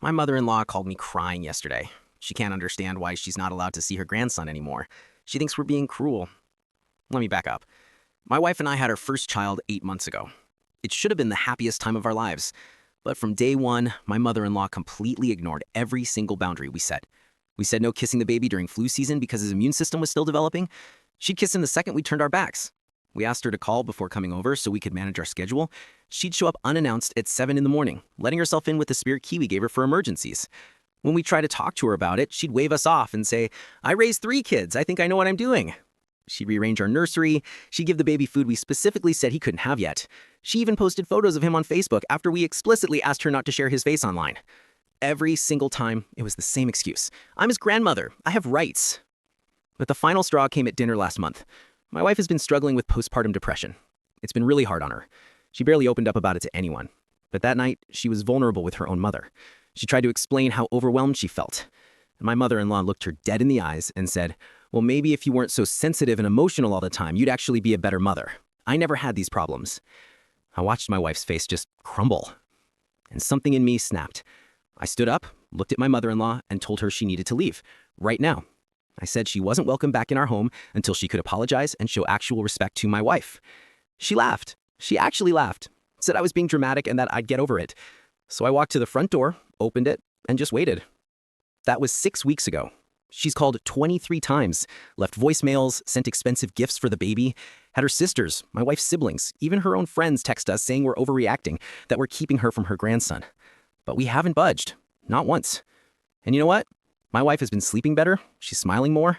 My mother-in-law called me crying yesterday. She can't understand why she's not allowed to see her grandson anymore. She thinks we're being cruel. Let me back up. My wife and I had our first child 8 months ago. It should have been the happiest time of our lives. But from day one, my mother-in-law completely ignored every single boundary we set. We said no kissing the baby during flu season because his immune system was still developing. She'd kiss him the second we turned our backs. We asked her to call before coming over so we could manage our schedule. She'd show up unannounced at 7 in the morning, letting herself in with the spare key we gave her for emergencies. When we tried to talk to her about it, she'd wave us off and say, "I raised 3 kids. I think I know what I'm doing." She'd rearrange our nursery. She'd give the baby food we specifically said he couldn't have yet. She even posted photos of him on Facebook after we explicitly asked her not to share his face online. Every single time, it was the same excuse. "I'm his grandmother. I have rights." But the final straw came at dinner last month. My wife has been struggling with postpartum depression. It's been really hard on her. She barely opened up about it to anyone. But that night, she was vulnerable with her own mother. She tried to explain how overwhelmed she felt. And my mother-in-law looked her dead in the eyes and said, "Well, maybe if you weren't so sensitive and emotional all the time, you'd actually be a better mother. I never had these problems." I watched my wife's face just crumble. And something in me snapped. I stood up, looked at my mother-in-law, and told her she needed to leave, right now. I said she wasn't welcome back in our home until she could apologize and show actual respect to my wife. She laughed. She actually laughed. Said I was being dramatic and that I'd get over it. So I walked to the front door, opened it, and just waited. That was 6 weeks ago. She's called 23 times, left voicemails, sent expensive gifts for the baby, had her sisters, my wife's siblings, even her own friends text us saying we're overreacting, that we're keeping her from her grandson. But we haven't budged. Not once. And you know what? My wife has been sleeping better, she's smiling more,